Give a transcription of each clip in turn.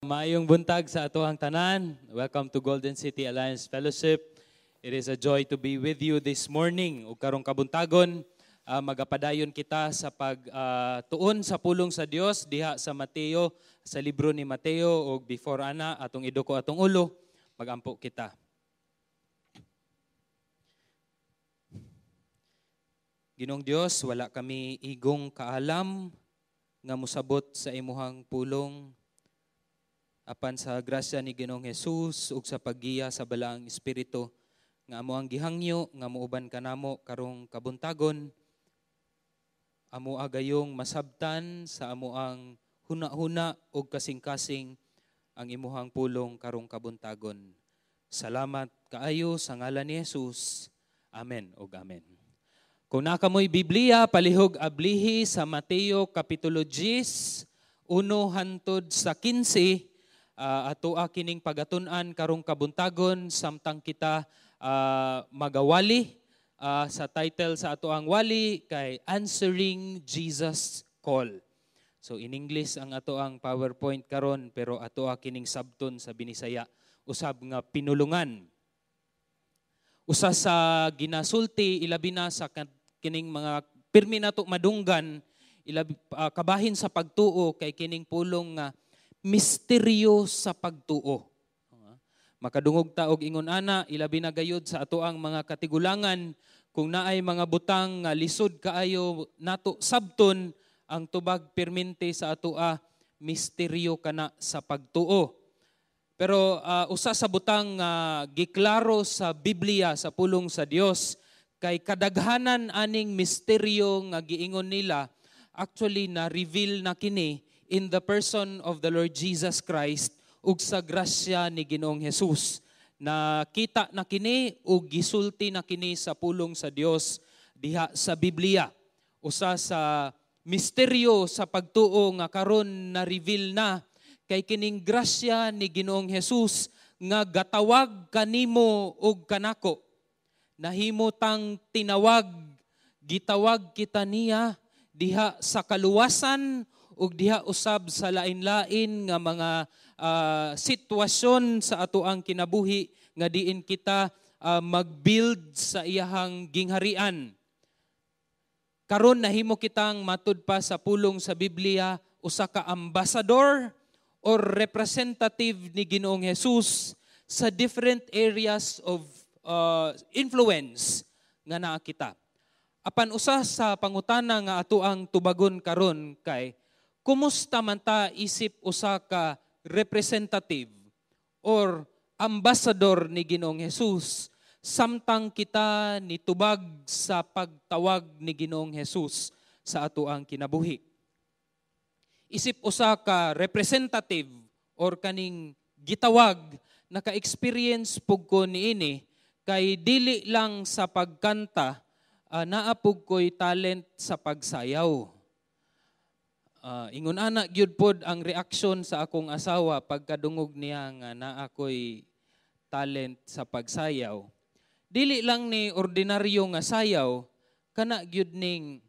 Maayong buntag sa atoang tanan. Welcome to Golden City Alliance Fellowship. It is a joy to be with you this morning. Ug karong kabuntagon, magapadayon kita sa pagtuon sa pulong sa Dios diha sa Mateo, sa libro ni Mateo ug before ana atong iduko atong ulo, magampo kita. Ginoong Dios, wala kami igong kaalam nga musabot sa imuhang pulong. Apan sa grasya ni Ginoong Hesus ug sa paggiya sa balaang Espiritu nga amo ang gihangyo nga muuban kanamo karong kabuntagon, amo agayong masabtan sa amo ang huna-huna ug kasing-kasing ang imuhang pulong karong kabuntagon. Salamat kaayo sa ngalan ni Hesus. Amen ug amen. Kung nakamoy Biblia, palihog ablihi sa Mateo Kapitulo 10, 1 hantod sa 15, ato kining pagatun-an karong kabuntagon samtang kita magawali sa title sa ato ang wali kay Answering Jesus Call. So in English ang ato ang PowerPoint karon pero ato kining sabton sa Binisaya usab nga pinulungan. Usa sa ginasulti ilabi na sa kining mga pirmi nato madunggan ilabi kabahin sa pagtuo kay kining pulong nga misteryo sa pagtuo. Makadungog ta og ingon ana ilabi na gayud sa atoang mga katigulangan kung naay mga butang nga lisod kaayo nato sabton ang tubag permente sa atoa misteryo kana sa pagtuo. Pero usa sa butang giklaro sa Biblia sa pulong sa Dios kay kadaghanan aning misteryo nga giingon nila actually na reveal na kini in the person of the Lord Jesus Christ ug sa grasya ni Ginoong Hesus. Na kita na kini ug gisulti na kini sa pulong sa Dios diha sa Biblia. Usa sa misteryo sa pagtuo nga karon na reveal na kay kining grasya ni Ginoong Hesus nga gatawag kanimo ug kanako. Nahimutang tinawag, gitawag kita niya diha sa kaluwasan ug diha usab sa lain-lain nga mga sitwasyon sa atoang kinabuhi nga diin kita mag-build sa iyahang gingharian. Karon nahimo kitang matud pa sa pulong sa Biblia usa ka ambassador or representative ni Ginoong Hesus sa different areas of influence nga naa kita. Apan usa sa pangutana nga atoang tubagon karon kay kumusta man ta isip usa ka representative or ambassador ni Ginoong Hesus samtang kita nitubag sa pagtawag ni Ginoong Hesus sa atoang kinabuhi. Isip usa ka representative or kaning gitawag naka-experience pug ko niini kay dili lang sa pagkanta naapug ko'y talent sa pagsayaw. Ingon ana gyud pod ang reaksyon sa akong asawa pagkadungog niya nga naa ko'y talent sa pagsayaw. Dili lang ni ordinaryo nga sayaw, kana gyud ning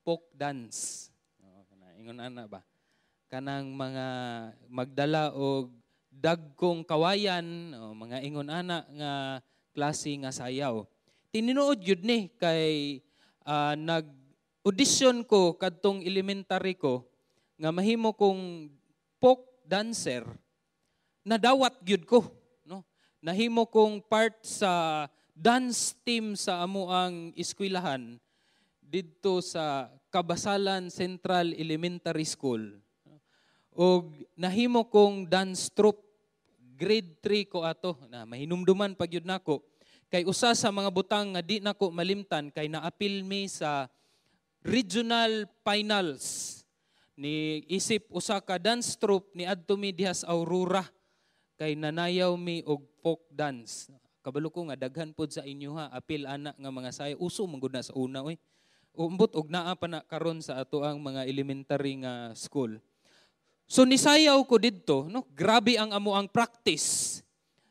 folk dance. Ingon ana ba? Kanang mga magdala og dagkong kawayan, mga ingon ana nga klase nga sayaw. Tininuod gyud ni kay nag-audition ko kadtong elementary ko nga mahimo kong folk dancer, nadawat gyud ko, no? Nahimo kong part sa dance team sa amuang eskwelahan didto sa Kabasalan Central Elementary School. Og nahimo kong dance troupe grade 3 ko ato, na mahinumduman pa gyud nako. Kay usa sa mga butang nga di nako malimtan kay naapil mi sa regional finals. Ni isip usa ka dance troupe ni adto mi diha sa Aurora kay nanayaw mi og folk dance. Kabalo ko nga daghan pod sa inyo ha apil ana nga mga sayo uso man gud na sa una oy. Umbot og naa pa na karon sa ato ang mga elementary nga school. So nisayaw ko didto, no? Grabe ang amo ang practice.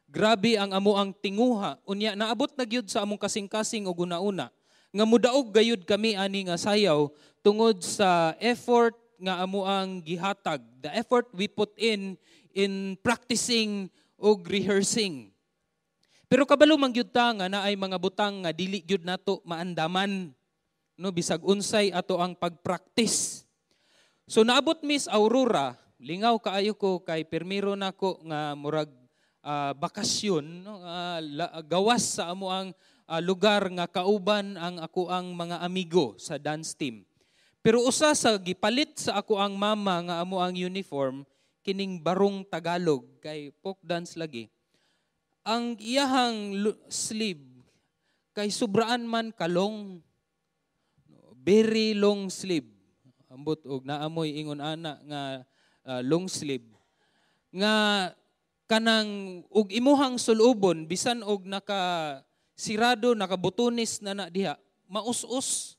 Grabe ang amo ang tinguha. Unya naabot na gyud sa among kasing-kasing og una-una nga mudaog gayud kami ani nga sayaw tungod sa effort nga amo ang gihatag. The effort we put in in practicing o rehearsing. Pero kabalo man gyud ta nga naay mga butang nga dili gyud nato maandaman, no, bisag unsay ato ang pagpractice. So naabot Miss Aurora, lingaw kaayo ko kay permiro nako nga murag bakasyon, no, gawas sa amo ang lugar nga kauban ang ako ang mga amigo sa dance team. Pero usa sa gipalit sa ako ang mama nga amo ang uniform kining barong Tagalog kay folk dance lagi. Ang iyahang sleeve kay sobraan man kalong, very long sleeve. Ambot og naamoy ingon ana nga long sleeve nga kanang og imuhang sulubon bisan og naka sirado, nakabutunis na diha, maus-us.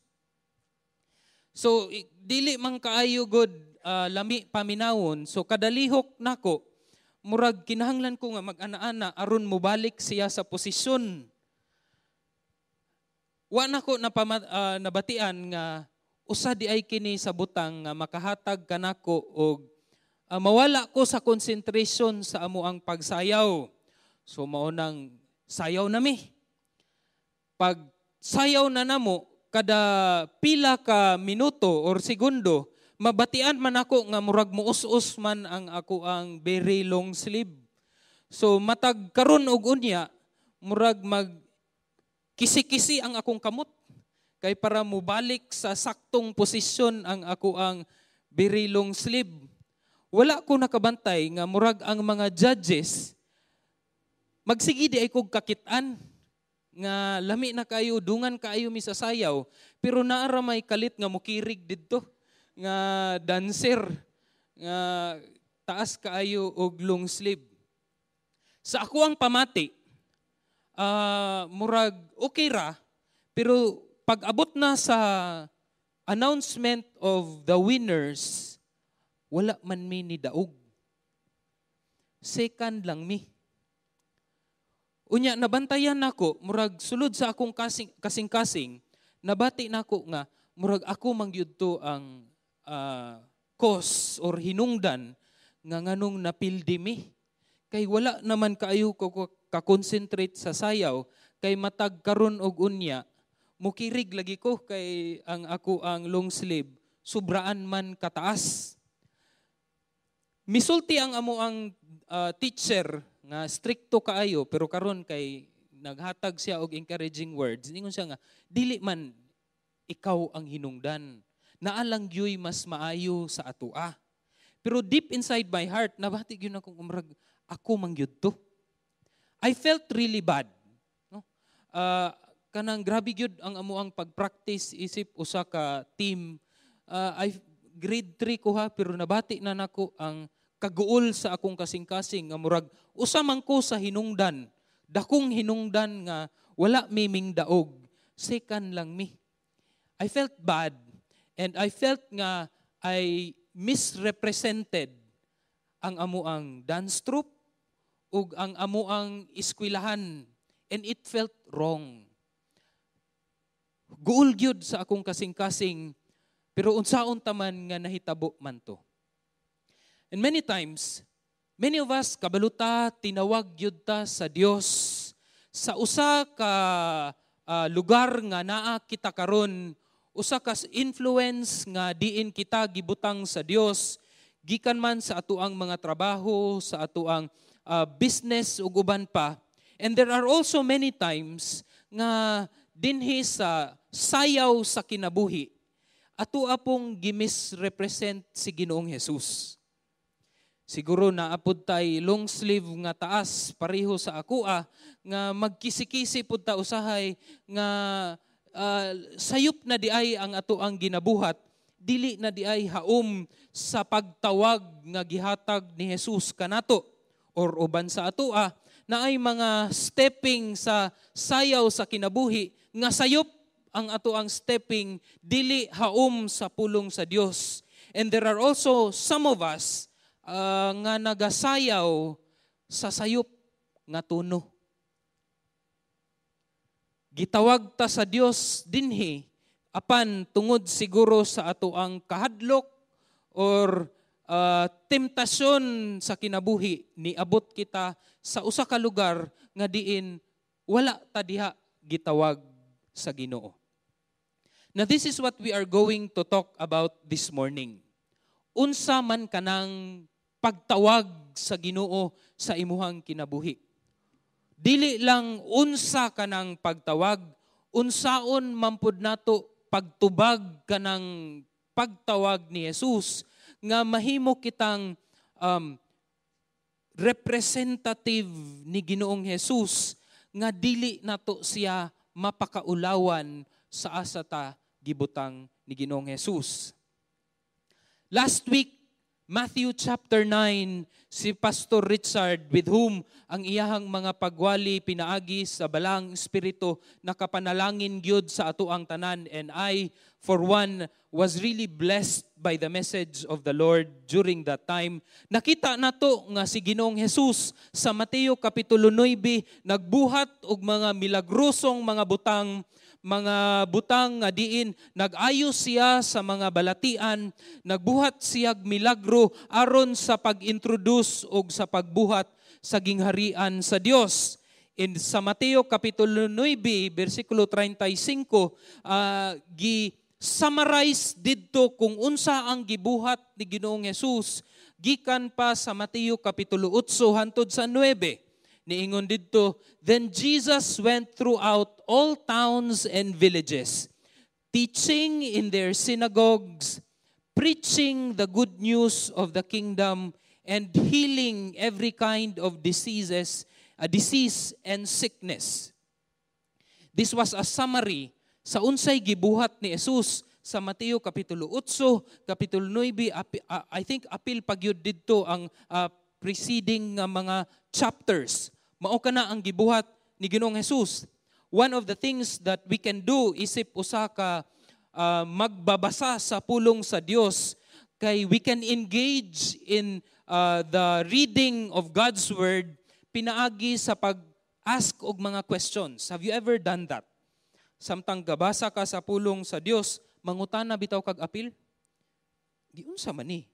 So dili man kaayo god lami paminawon. So kadalihok nako murag kinahanglan ko nga mag-ana-ana aron mobalik siya sa posisyon. Wa nako nabatian nga usa di ay kini sa butang nga makahatag kanako og mawala ko sa concentration sa amo ang pagsayaw. So mao nang sayaw nami. Pag sayaw na namo kada pila ka minuto or segundo, mabatian man ako nga murag muus-us man ang ako ang very long sleeve. So matag karon og unya murag mag kisi-kisi ang akong kamot kay para mubalik sa saktong posisyon ang ako ang very long sleeve. Wala ko nakabantay nga murag ang mga judges magsigi di ay kog kakitaan nga lami na kayo, dungan kayo mi sa sayaw, pero naara may kalit nga mukirig didto nga dancer nga taas kaayo og long sleeve. Sa ako ang pamati, murag okay ra, pero pag abot na sa announcement of the winners, wala man mi ni daog. Second lang mi. Unya nabantayan nako murag sulod sa akong kasing-kasing, nabati nako nga murag ako mangyud to ang cause or hinungdan nga nganong napildi mi. Kay wala naman kaayo ko ka-concentrate sa sayaw kay matag karon og unya mukirig lagi ko kay ang ako ang long sleeve sobraan man kataas. Misulti ang amo ang teacher nga stricto kaayo pero karon kay naghatag siya og encouraging words. Ningon siya nga dili man ikaw ang hinungdan. Naalang gyoy mas maayo sa atoa. Pero deep inside my heart nabati gyud akong umrag ako man gyud to. I felt really bad. No? Kanang grabe gyud ang amo ang pagpractice isip usa ka team. Grade 3 ko ha pero nabati na nako ang kaguol sa akong kasing-kasing nga murag usa man ko sa hinungdan, dakong hinungdan nga wala miming daog. Second lang mi. I felt bad and I felt nga I misrepresented ang amo ang dance troupe ug ang amo ang eskwelahan and it felt wrong. Guol gyud sa akong kasing-kasing pero unsaon taman nga nahitabo man to. And many times, many of us kabaluta tinawag gyud ta sa Dios sa usa ka lugar nga naa kita karon, usa ka influence nga diin kita gibutang sa Dios gikan man sa atuang mga trabaho, sa atuang business ug uban pa. And there are also many times nga dinhi sa sayaw sa kinabuhi ato apong gimisrepresent si Ginoong Hesus. Siguro naapod tay long sleeve nga taas pareho sa akoa nga magkisi-kisi pud ta usahay nga sayop na diay ang ato ang ginabuhat, dili na diay haom sa pagtawag nga gihatag ni Hesus kanato or uban sa atoa na ay mga stepping sa sayaw sa kinabuhi nga sayop ang ato ang stepping dili haom sa pulong sa Dios. And there are also some of us nga nagasayaw sa sayop nga tuno. Gitawag ta sa Dios dinhi apan tungod siguro sa ato ang kahadlok or temptasyon sa kinabuhi, niabot kita sa usa ka lugar nga diin wala ta diha gitawag sa Ginoo. Now this is what we are going to talk about this morning. Unsa man kanang pagtawag sa Ginoo sa imuhang kinabuhi. Dili lang unsa kanang pagtawag, unsaon mampud nato pagtubag kanang pagtawag ni Jesus nga mahimo kitang representative ni Ginoong Jesus nga dili nato siya mapakaulawan sa asata gibutang ni Ginoong Jesus. Last week, Matthew chapter 9, si Pastor Richard, with whom ang iyahang mga pagwali pinaagi sa balang espiritu, nakapanalangin gyud sa atoang tanan, and I, for one, was really blessed by the message of the Lord during that time. Nakita nato nga si Ginoong Jesus sa Mateo kapitulo 9 nagbuhat og mga milagrosong mga butang nga diin nag-ayo siya sa mga balatian, nagbuhat siya milagro aron sa pag-introduce og sa pagbuhat sa gingharian sa Dios. In sa Mateo kapitulo 9 bersikulo 35 gi-summarize didto kung unsa ang gibuhat ni Ginoong Jesus gikan pa sa Mateo kapitulo 8 hantod sa 9. Niingon didto, then Jesus went throughout all towns and villages, teaching in their synagogues, preaching the good news of the kingdom, and healing every kind of disease and sickness. This was a summary sa unsay gibuhat ni Jesus sa Mateo kapitulo 8, kapitulo 9. I think apil pagyud didto ang preceding mga chapters. Mao kana ang gibuhat ni Ginoong Jesus. One of the things that we can do isip usa ka magbabasa sa pulong sa Dios kay we can engage in the reading of God's word pinaagi sa pag-ask og mga questions. Have you ever done that? Samtang gabasa ka sa pulong sa Dios, mangutana bitaw kag apil? Giunsa man ni?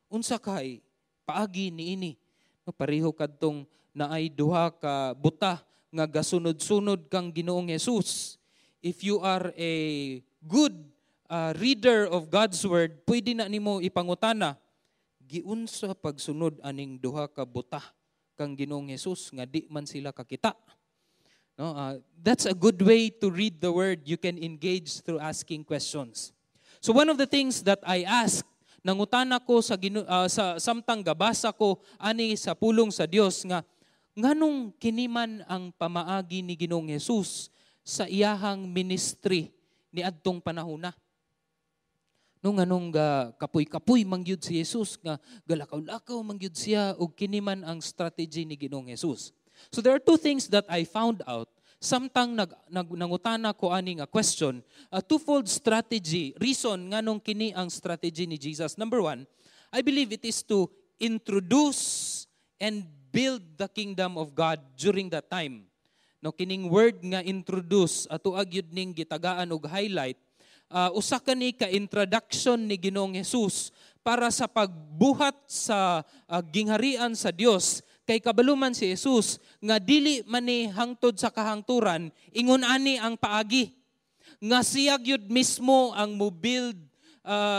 Unsa kay paagi niini? No, pareho kadtong naay duha ka buta nga gasunod-sunod kang Ginoong Jesus. If you are a good reader of God's word, pwede na nimo ipangutana, giunsa pagsunod aning duha ka buta kang Ginoong Jesus nga di man sila kakita. No, that's a good way to read the word. You can engage through asking questions. So one of the things that I ask, nangutana ko sa samtang gabasa ko ani sa pulong sa Dios nga nganong kiniman ang pamaagi ni Ginoong Jesus sa iyahang ministry ni adtong panahona. No nganong kapoy-kapoy mangyud si Jesus nga galakaw-lakaw mangyud siya ug kiniman ang strategy ni Ginoong Jesus. So there are two things that I found out samtang nangutana ko ani nga question, a twofold strategy, reason nganong kini ang strategy ni Jesus. Number one, I believe it is to introduce and build the kingdom of God during that time. No, kining word nga introduce ato agyud ning gitagaan og highlight, usa kani ka introduction ni Ginoong Jesus para sa pagbuhat sa gingharian sa Dios. Kay kabaluman si Jesus nga dili man ni hangtod sa kahangturan, ingon ani ang paagi nga siya gyud mismo ang mo build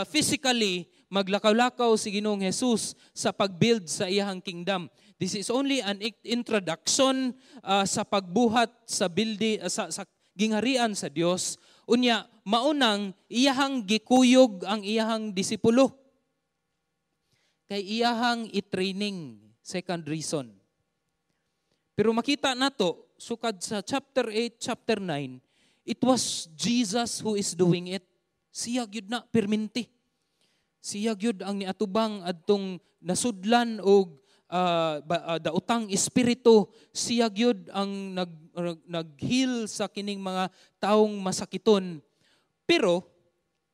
physically, maglakaw-lakaw si Ginoong Jesus sa pagbuild sa iyahang kingdom. This is only an introduction sa pagbuhat sa sa gingharian sa Dios. Unya maunang iyahang gikuyog ang iyahang disipulo. Kay iyahang i-training, second reason. Pero makita nato sukad sa chapter 8, chapter 9, it was Jesus who is doing it. Siya gyud na perminti. Siya gyud ang niatubang adtong nasudlan og daotang espiritu, siya gyud ang nag-heal sa kining mga taong masakiton. Pero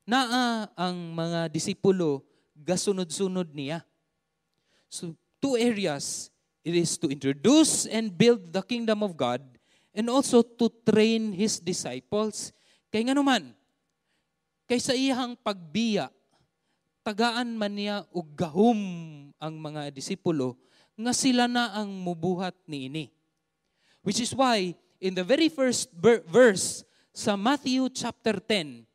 naa ang mga disipulo gasunod-sunod niya. So two areas, it is to introduce and build the kingdom of God and also to train His disciples. Kay nga naman, kay sa iyang pagbiya, gitagaan man niya og gahom ang mga disipulo nga sila na ang mubuhat niini. Which is why in the very first verse sa Matthew chapter 10,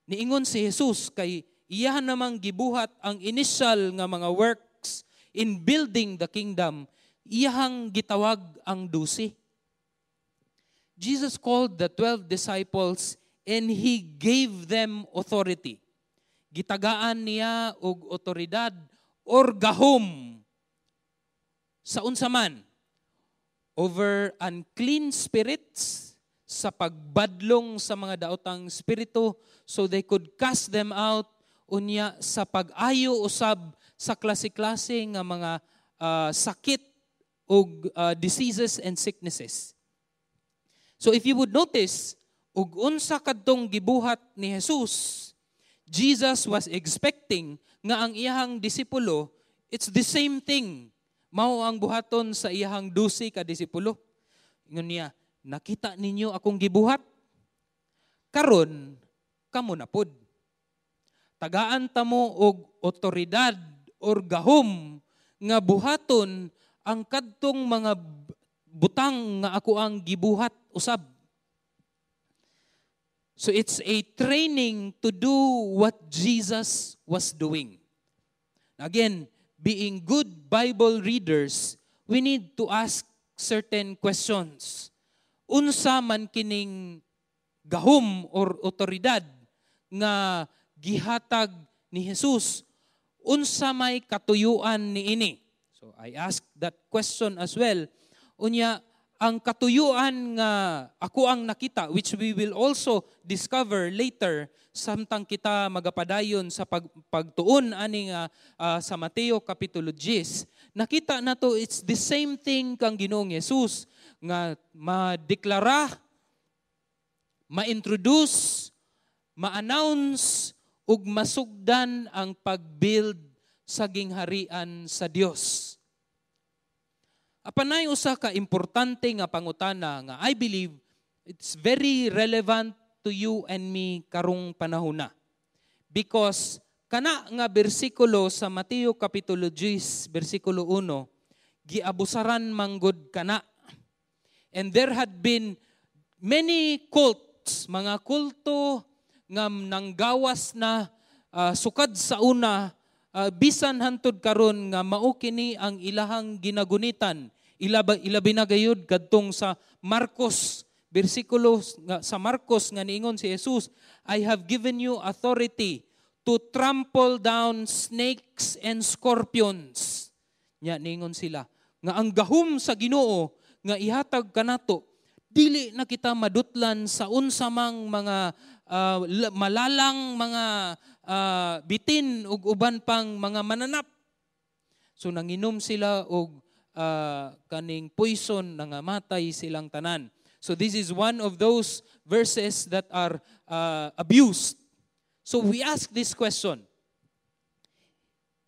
niingon si Jesus kay iyahan namang gibuhat ang initial nga mga works in building the kingdom, iyahang gitawag ang 12. Jesus called the 12 disciples and He gave them authority. Gitagaan niya og otoridad or gahom sa unsa man over unclean spirits, sa pagbadlong sa mga daotang spirito so they could cast them out, unya sa pag-ayo usab sa klase-klase nga mga sakit o diseases and sicknesses. So if you would notice, ug unsa kadtong gibuhat ni Jesus, Jesus was expecting nga ang iyahang disipulo, it's the same thing. Mao ang buhaton sa iyahang 12 ka disipulo. Ingon niya, nakita ninyo akong gibuhat? Karon, kamo na pod. Tagaan ta mo og otoridad or gahom nga buhaton ang kadtong mga butang nga ako ang gibuhat usab. So it's a training to do what Jesus was doing. Again, being good Bible readers, we need to ask certain questions. Unsa man kining gahom or otoridad nga gihatag ni Jesus, unsa may katuyuan niini? So I ask that question as well. Unya, ang katuyuan nga ako ang nakita, which we will also discover later, samtang kita magapadayon sa pagtuon ani nga sa Mateo kapitulo 10, nakita nato it's the same thing kang Ginoong Jesus nga madeklara, ma-introduce, ma-announce ug masugdan ang pag-build sa gingharian sa Dios. Apanay usa ka importante nga pangutana nga I believe it's very relevant to you and me karong panahon na. Because kana nga bersikulo sa Mateo kapitulo 10 bersikulo 1 giabusaran manggod kana. And there had been many cults, mga kulto nga nanggawas na sukad sa una, bisan hantod karon nga mao kini ang ilahang ginagunitan. Ilabi na gayud kadtong sa Marcos bersikulo sa Marcos nga niingon si Jesus, I have given you authority to trample down snakes and scorpions. Nya niingon sila nga ang gahom sa Ginoo nga ihatag kanato, dili na kita madutlan sa unsa mang mga malalang mga bitin ug uban pang mga mananap. So nanginom sila og kaning poison nga matay silang tanan. So this is one of those verses that are abused. So we ask this question.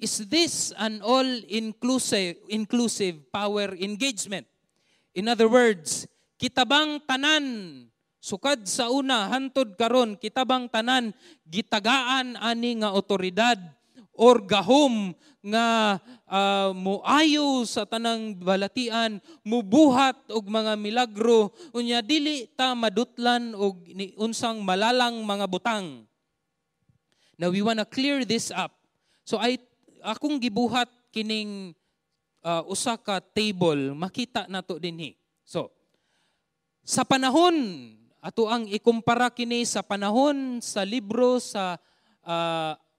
Is this an all-inclusive power engagement? In other words, kitabang tanan sukad sa una hantod karon, kitabang tanan gitagaan ani nga otoridad or gahom nga moayo sa tanang balatian, mubuhat og mga milagro, unya dili ta madutlan og unsang malalang mga butang. Now we want to clear this up. So akong gibuhat kining usa ka table, makita nato dinhi. So sa panahon ato ang ikumpara kini sa panahon sa libro sa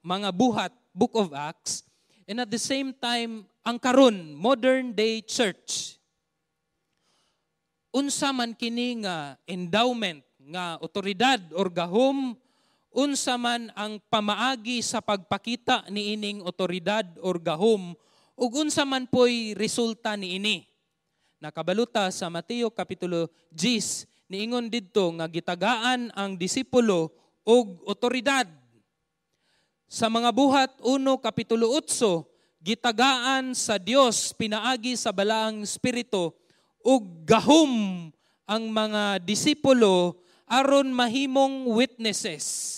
mga buhat, Book of Acts, and at the same time ang karon modern day church. Unsa man kini nga endowment nga otoridad or gahom, unsa man ang pamaagi sa pagpakita niining otoridad or gahom, ug unsa man poy resulta niini. Nakabaluta sa Mateo kapitulo 10, niingon didto nga gitagaan ang disipulo og otoridad. Sa mga buhat 1 kapitulo 8, gitagaan sa Dios pinaagi sa balaang espiritu ug gahom ang mga disipulo aron mahimong witnesses.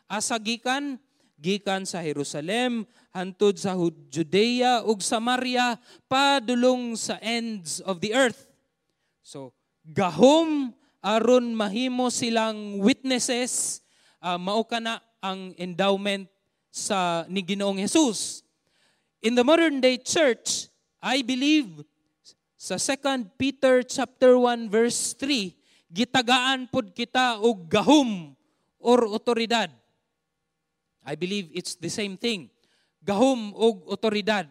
Asa gikan gikan sa Jerusalem hantud sa Judea ug Samaria padulong sa ends of the earth. So gahom aron mahimo silang witnesses, mao kana ang endowment sa ni Ginoong Hesus. In the modern day church, I believe sa 2 Peter chapter 1 verse 3, gitagaan pod kita og gahom or otoridad. I believe it's the same thing. Gahom og otoridad.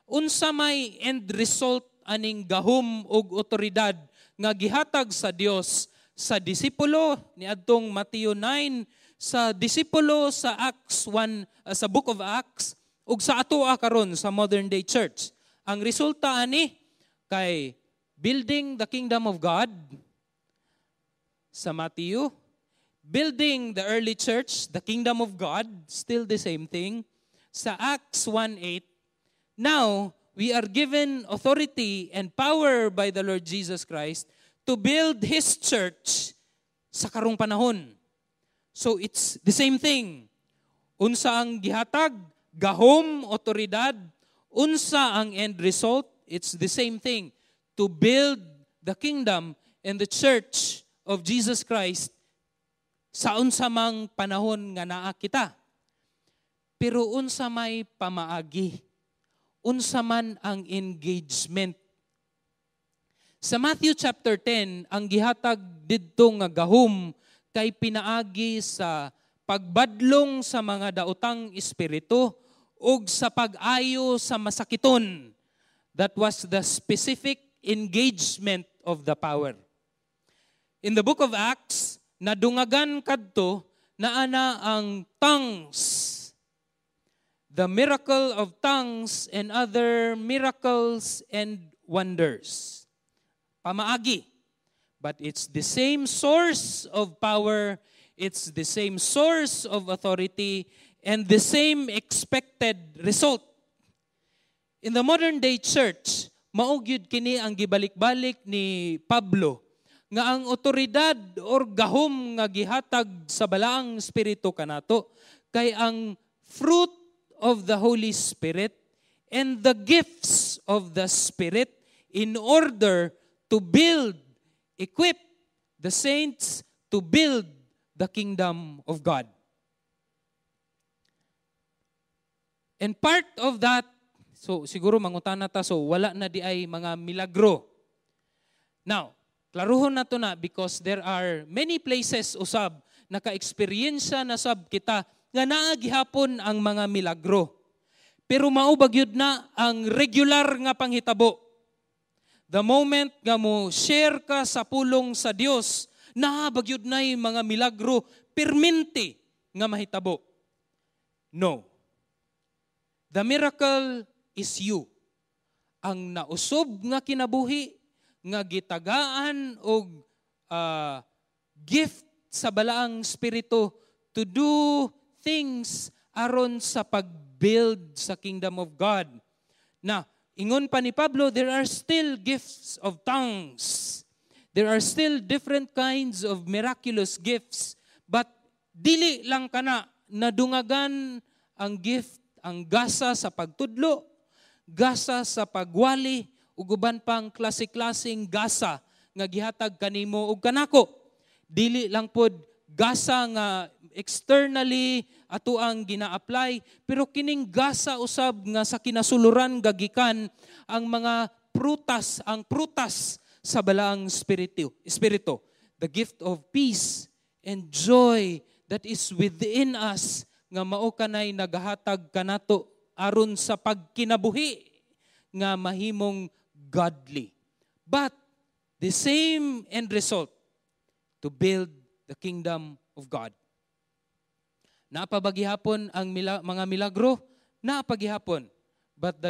Unsa may end result aning gahom og otoridad nga gihatag sa Dios sa disipulo niadtong Mateo 9, sa disipulo sa Acts 1, sa Book of Acts ug sa atoa karon sa modern day church. Ang resulta ani kay building the kingdom of God sa Matthew, building the early church, the kingdom of God, still the same thing. Sa Acts 1:8, now we are given authority and power by the Lord Jesus Christ to build His church sa karong panahon. So it's the same thing. Unsa ang gihatag? Gahom, otoridad. Unsa ang end result? It's the same thing. To build the kingdom and the church of Jesus Christ sa unsa mang panahon nga naa kita. Pero unsa may pamaagi? Unsa man ang engagement? Sa Matthew chapter 10, ang gihatag didto nga gahom kay pinaagi sa pagbadlong sa mga daotang espiritu ug sa pag-ayo sa masakiton. That was the specific engagement of the power. In the book of Acts, nadungagan kadto na ana ang tongues, the miracle of tongues and other miracles and wonders. Pamaagi. But it's the same source of power, it's the same source of authority, and the same expected result. In the modern day church, maugyud kini ang gibalik-balik ni Pablo nga ang otoridad or gahom nga gihatag sa balaang espiritu kanato kay ang fruit of the Holy Spirit and the gifts of the Spirit in order to build, equip the saints to build the kingdom of God. And part of that, so siguro mangutana ta, so wala na di ay mga milagro. Now, klaruhon na to na because there are many places usab naka-eksperyensya na sab kita nga naa gihapon ang mga milagro. Pero maubag yun na ang regular nga panghitabo. The moment nga mo share ka sa pulong sa Dios, nahabagyod na yung mga milagro, perminti nga mahitabo. No. The miracle is you. Ang nausob nga kinabuhi, nga gitagaan o gift sa balaang espiritu to do things aron sa pag-build sa kingdom of God. Na, ingon pa ni Pablo, there are still gifts of tongues. There are still different kinds of miraculous gifts. But dili lang kana nadungagan ang gift, ang gasa sa pagtudlo, gasa sa pagwali, ug uban pang klase-klaseng gasa nga gihatag kanimo ug kanako. Dili lang pod gasa nga externally ato ang gina-apply, pero kining gasa usab nga sa kinasuluran gagikan ang mga prutas, ang prutas sa balaang espiritu. The gift of peace and joy that is within us nga mao kanay nagahatag kanato aron sa pagkinabuhi nga mahimong godly. But the same end result, to build the kingdom of God. Napabaghihapon ang mga milagro, napaghihapon. But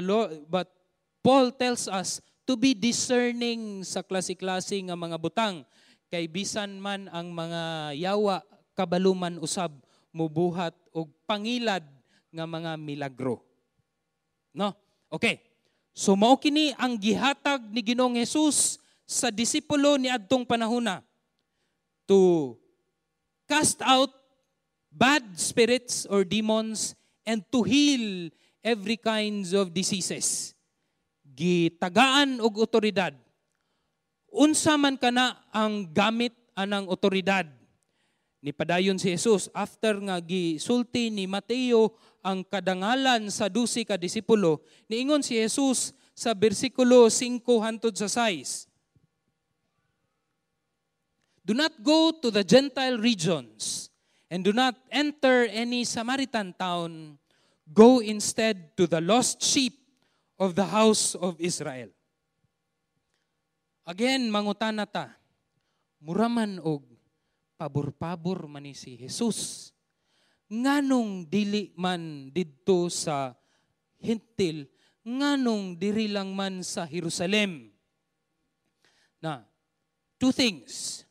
Paul tells us to be discerning sa klase-klase nga mga butang. Kay bisan man ang mga yawa, kabaluman usab, mubuhat o pangilad nga mga milagro. No? Okay. So mao kini ang gihatag ni Ginoong Hesus sa disipulo ni adtong panahona to cast out bad spirits or demons, and to heal every kinds of diseases. Gitagaan og otoridad. Unsa man kana ang gamit anang otoridad ni padayon si Jesus after nga gisulti ni Mateo ang kadangalan sa 12 ka disipulo, niingon si Jesus sa bersikulo 5 hangtod sa 6. Do not go to the Gentile regions and do not enter any Samaritan town. Go instead to the lost sheep of the house of Israel. Again, mangutana ta, muraman og pabor-pabor man ni si Jesus. Nganong dili man didto sa Hintil, nganong diri lang man sa Jerusalem? Na, two things.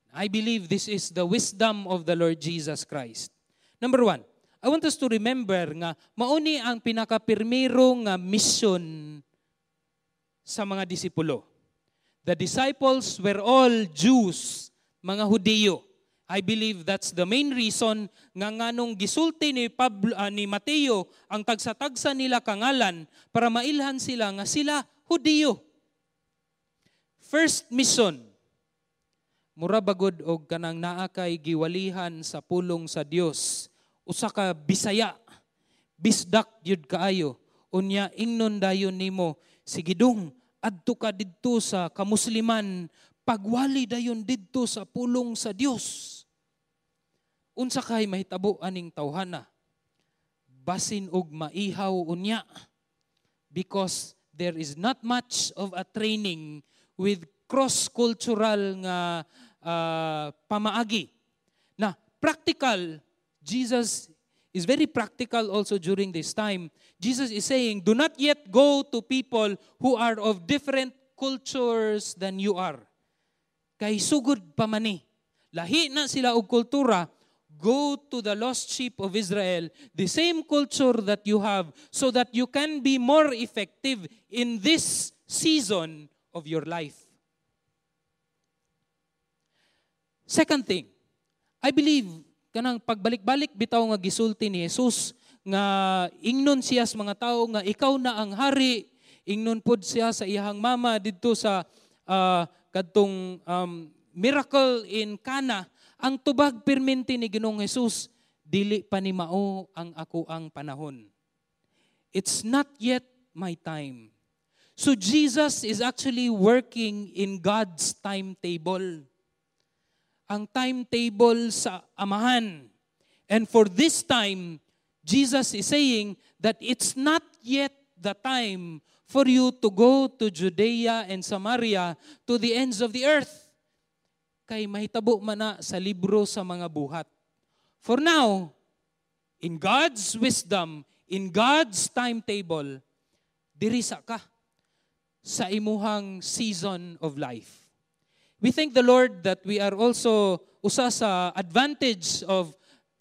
I believe this is the wisdom of the Lord Jesus Christ. Number one, I want us to remember nga mauni ang pinakapirmiro nga mission sa mga disipulo. The disciples were all Jews, mga Hudiyo. I believe that's the main reason nga nganong gisulti ni Mateo ang tagsa-tagsa nila kangalan para mailhan sila nga sila Hudiyo. First mission, mura bagod og kanang naa kay giwalihan sa pulong sa Dios, usa ka Bisaya, bisdak yud kaayo, unya ingnon dayon nimo, sige dong adto ka didto sa kamusliman, pagwali dayon didto sa pulong sa Dios. Unsa kay mahitabo aning tawhana? Basin og maihaw unya, because there is not much of a training with cross-cultural nga pamaagi. Na practical, Jesus is very practical also during this time. Jesus is saying, do not yet go to people who are of different cultures than you are. Kay sugod pa man ni. Lahi na sila og kultura, go to the lost sheep of Israel, the same culture that you have, so that you can be more effective in this season of your life. Second thing, I believe kanang pagbalik-balik bitaw nga gisulti ni Jesus nga ingnon siya sa mga tao nga ikaw na ang hari, ingnon pod siya sa iyang mama didto sa kadtong miracle in Cana. Ang tubag perminti ni Ginoong Jesus, dili pa ni mao ang ako ang panahon. It's not yet my time. So Jesus is actually working in God's timetable. Ang timetable sa Amahan. And for this time, Jesus is saying that it's not yet the time for you to go to Judea and Samaria to the ends of the earth. Kay mahitabo man na sa libro sa mga buhat. For now, in God's wisdom, in God's timetable, dirisa ka sa imuhang season of life. We thank the Lord that we are also usa sa advantage of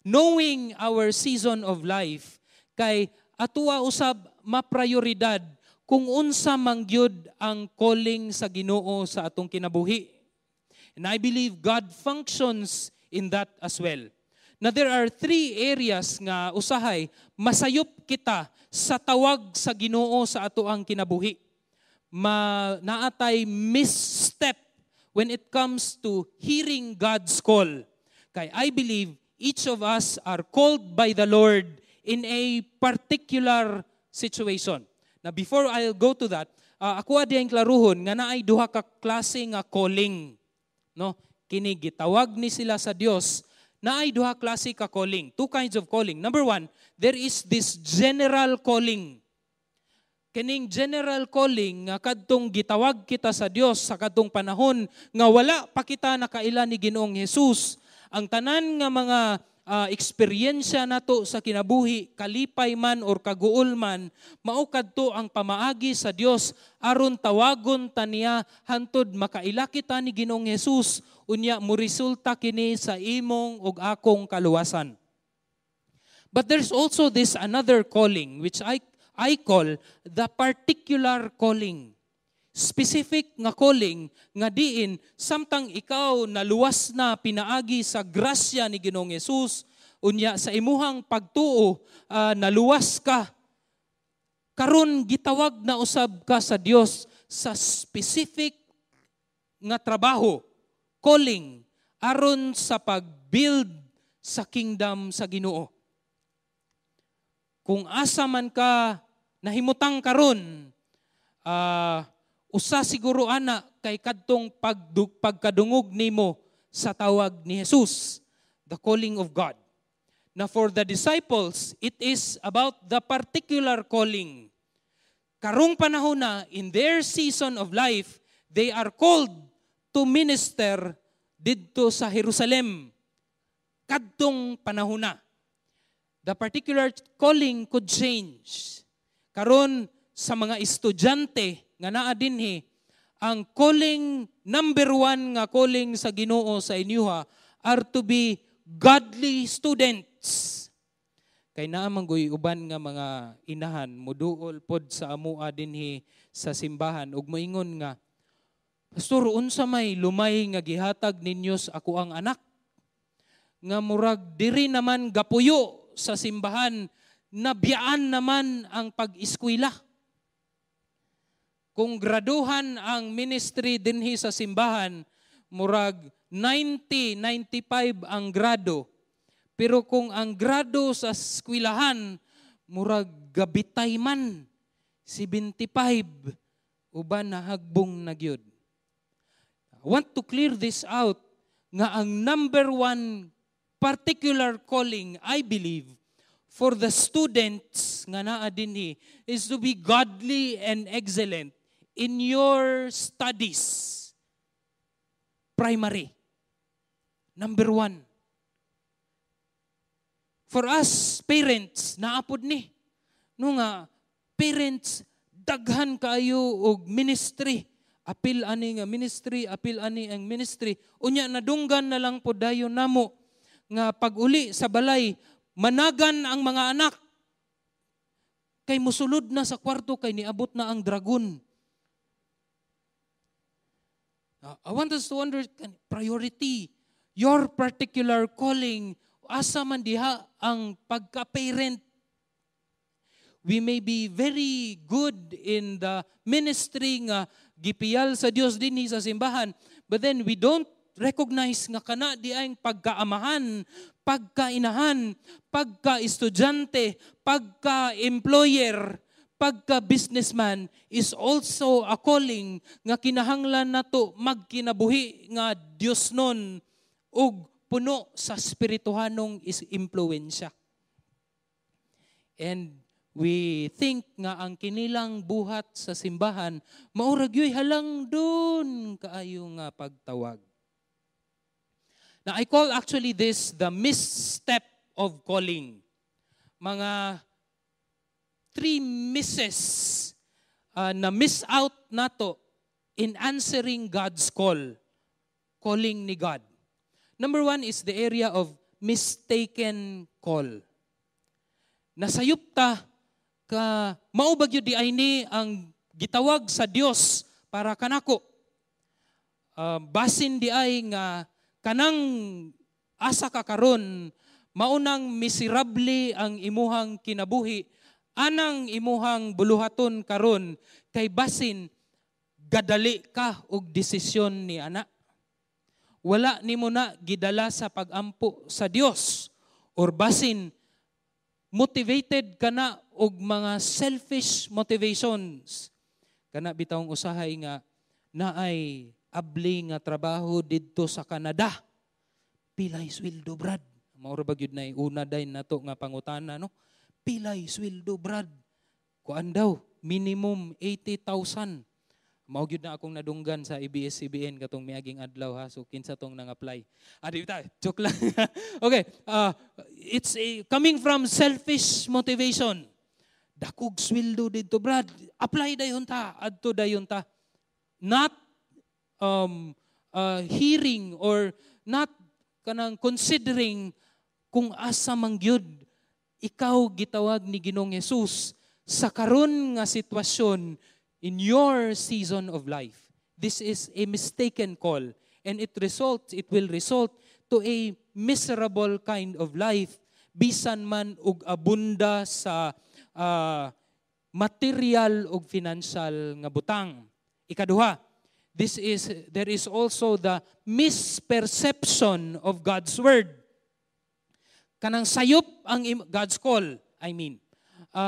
knowing our season of life. Kay atuwa usab maprioridad kung unsa man gyud ang calling sa Ginoo sa atong kinabuhi. And I believe God functions in that as well. Now there are three areas nga usahay masayop kita sa tawag sa Ginoo sa ato ang kinabuhi. Naatay misstep when it comes to hearing God's call. Kay I believe each of us are called by the Lord in a particular situation. Now before I'll go to that, ako adiyang klaruhon nga naay duha ka klase nga calling. No? Kini gitawag ni sila sa Dios, naay duha klase ka calling. Two kinds of calling. Number one, there is this general calling. Kining general calling nga kadtong gitawag kita sa Dios sa kadtong panahon nga wala pa kita nakaila ni Ginoong Hesus. Ang tanan nga mga eksperyensya nato sa kinabuhi, kalipay man or kaguol man, mao kadto ang pamaagi sa Dios aron tawagon ta niya hantod makaila kita ni Ginoong Hesus unya mo resulta kini sa imong ug akong kaluwasan. But there's also this another calling which I call the particular calling. Specific nga calling nga diin samtang ikaw naluwas na pinaagi sa grasya ni Ginoong Hesus, Unya sa imuhang pagtuo, naluwas ka. Karon gitawag na usab ka sa Dios sa specific nga trabaho, calling, aron sa pag-build sa kingdom sa Ginoo. Kung asa man ka nahimutang karon, usa siguro ana kay kadtong pagkadungog nimo sa tawag ni Jesus, the calling of God. Na for the disciples, it is about the particular calling. Karong panahon na, in their season of life, they are called to minister didto sa Jerusalem. Kadtong panahon na. The particular calling could change. Karon sa mga estudyante nga naa dinhi, ang calling number 1 nga calling sa Ginoo sa inyuha are to be godly students. Kay naa man goy uban nga mga inahan moduol pod sa amua dinhi sa simbahan ug moingon nga, Pastor, unsa may lumay nga gihatag ninyo sa ako ang anak? Nga murag diri naman gapuyo sa simbahan, nabiyaan naman ang pag-eskwela. Kung graduhan ang ministry dinhi sa simbahan, murag 90-95 ang grado. Pero kung ang grado sa eskwelahan, murag gabitay man, 75, uban na hagbong na gyud. I want to clear this out, nga ang number 1 particular calling, I believe, for the students nga naa dinhi is to be godly and excellent in your studies. Primary. Number 1. For us, parents, naapod ni. No nga, parents, daghan kayo og ministry. Apil ani nga ministry, apil ani ang ministry. Unya, nadunggan na lang po dayon namo nga pag-uli sa balay, managan ang mga anak. Kay musulod na sa kwarto, kay niabot na ang dragon. I want us to understand priority. Your particular calling, asa man diha ang pagka-parent. We may be very good in the ministry nga gipiyal sa Dios dinhi sa simbahan, but then we don't recognize nga kana di ay pagkaamahan, pagkainahan, pagka-estudyante, pagka-employer, pagka-businessman is also a calling nga kinahanglan nato magkinabuhi nga Dios nun ug puno sa spirituhanong impluwensya. And we think nga ang kinilang buhat sa simbahan, maurag yoy halang dun kaayo nga pagtawag. Now I call actually this the misstep of calling. Mga 3 misses na miss out nato in answering God's call, calling ni God. Number 1 is the area of mistaken call. Nasayop ta ka maubag yun di ay ni ang gitawag sa Dios para kanako. Basin di ay nga kanang asa ka karon, maunang miserable ang imuhang kinabuhi, anang imuhang buluhaton karon, kay basin gadali ka og desisyon ni ana. Wala nimo na gidala sa pagampo sa Dios, or basin motivated ka na og mga selfish motivations. Kana bitawng usahay nga naay abli nga trabaho didto sa Canada. Pilay sweldo, brad? Maura ba gyud nay una day nato nga pangutana, no? Pilay sweldo, brad? Kuan daw minimum 80,000. Mao gyud na akong nadunggan sa ABS-CBN katong miaging adlaw, ha. So kinsa tong nang-apply. Di ta, joke lang. Okay, it's coming from selfish motivation. Dakog sweldo dito, brad. Apply dayon ta, adto dayon ta. Not hearing or not kanang considering kung asa man gyud ikaw gitawag ni Ginoong Hesus sa karon nga sitwasyon in your season of life. This is a mistaken call, and it will result to a miserable kind of life bisan man og abunda sa material ug financial nga butang. Ikaduha, there is also the misperception of God's word. Kanang sayop ang God's call,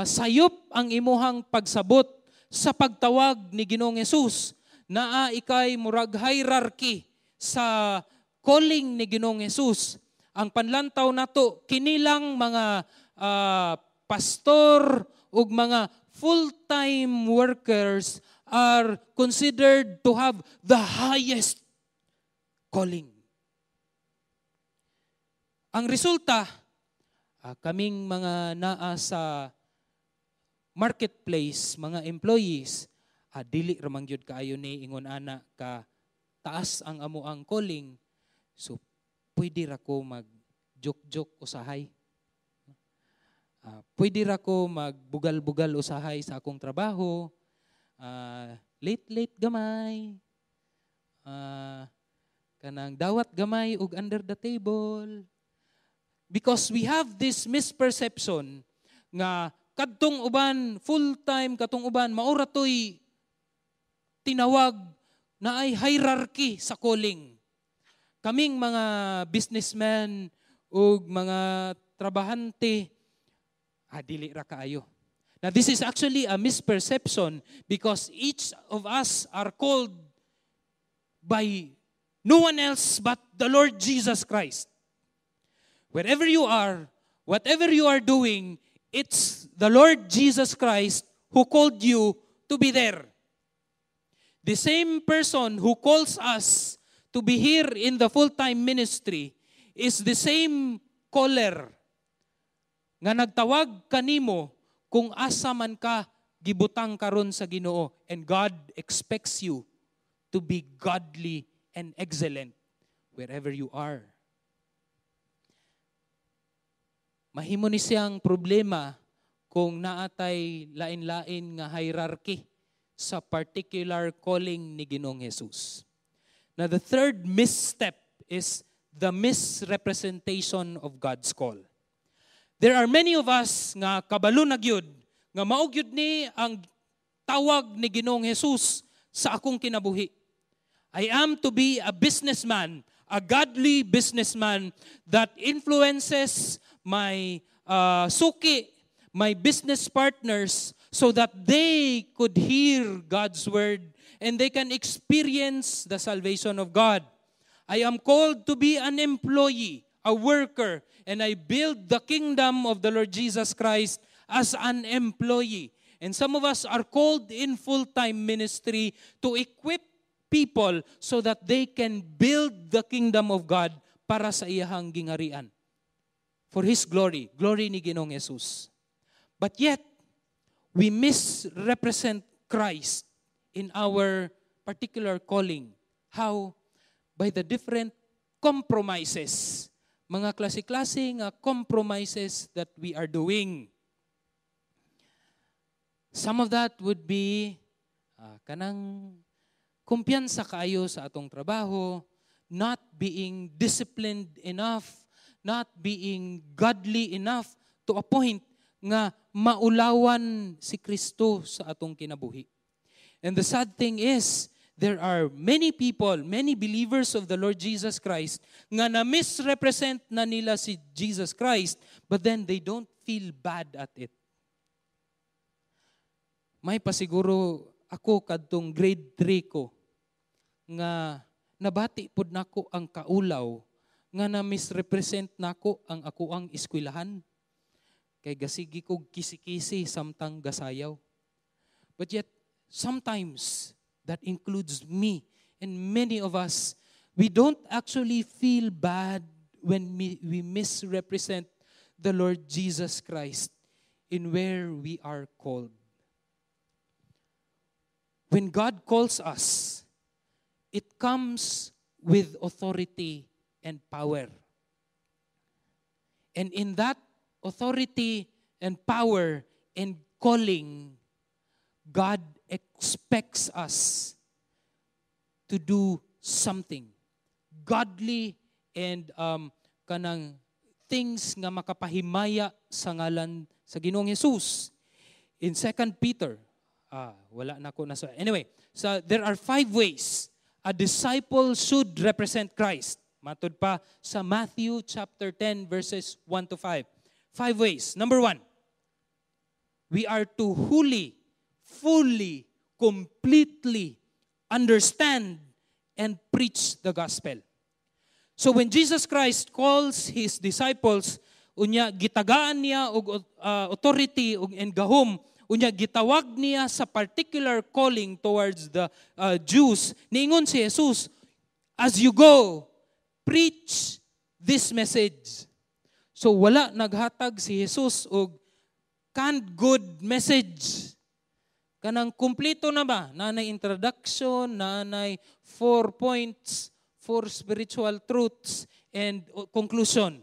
sayop ang imuhang pagsabot sa pagtawag ni Ginoong Hesus. Naa ikay murag hierarchy sa calling ni Ginoong Hesus. Ang panlantaw nato kinilang mga pastor ug mga full-time workers are considered to have the highest calling. Ang resulta, kaming mga naa sa marketplace, mga employees, dili ramang gyud kaayo ni ingon ana ka taas ang amo ang calling. So pwede ra ko mag-joke usahay. Pwede ra ko magbugal-bugal usahay sa akong trabaho. Late gamay. Kanang dawat gamay ug under the table. Because we have this misperception nga kadtong uban full-time, katong uban maura to'y tinawag na ay hierarchy sa calling. Kaming mga businessmen ug mga trabahante, dili ra kaayo. Now this is actually a misperception because each of us are called by no one else but the Lord Jesus Christ. Wherever you are, whatever you are doing, it's the Lord Jesus Christ who called you to be there. The same person who calls us to be here in the full-time ministry is the same caller nga nagtawag kanimo kung asa man ka gibutang karon sa Ginoo, and God expects you to be godly and excellent wherever you are. Mahimo ni siyang problema kung naatay lain-lain nga hierarchy sa particular calling ni Ginoong Hesus. Now the third misstep is the misrepresentation of God's call. There are many of us nga kabalo na gyud nga mao gyud ni ang tawag ni Ginoong Hesus sa akong kinabuhi. I am to be a businessman, a godly businessman that influences my suki, my business partners, so that they could hear God's word and they can experience the salvation of God. I am called to be an employee, a worker, and I build the kingdom of the Lord Jesus Christ as an employee. And some of us are called in full-time ministry to equip people so that they can build the kingdom of God para sa iyahang gingarian. For His glory, glory ni Ginoong Hesus. But yet, we misrepresent Christ in our particular calling. How? By the different compromises. Mga klase-klase nga compromises that we are doing. Some of that would be kanang kumpiyansa kaayo sa atong trabaho, not being disciplined enough, not being godly enough to a point nga maulawan si Kristo sa atong kinabuhi. And the sad thing is, there are many people, many believers of the Lord Jesus Christ nga na-misrepresent na nila si Jesus Christ, but then they don't feel bad at it. May pasiguro ako kadtong grade 3 ko nga nabati pud nako ang kaulaw nga na-misrepresent nako ang ako ang eskwelahan. Kay gasigi kog kisi-kisi samtang gasayaw. But yet, sometimes, that includes me and many of us, we don't actually feel bad when we misrepresent the Lord Jesus Christ in where we are called. When God calls us, it comes with authority and power. And in that authority and power and calling, God expects us to do something godly and kanang things nga makapahimaya sa ngalan sa Ginoong Hesus. In 2 Peter, wala na ko nasa. Anyway, so there are 5 ways a disciple should represent Christ. Matod pa sa Matthew chapter 10 verses 1 to 5. 5 ways. Number 1, we are to fully, completely understand and preach the gospel. So when Jesus Christ calls His disciples, unya gitagaan niya og authority and gahom, unya gitawag niya sa particular calling towards the Jews. Niingon si Jesus, as you go, preach this message. So wala naghatag si Jesus og canned good message. Kanang kumpleto na ba? Nanay introduction, nanay 4 points, 4 spiritual truths, and conclusion.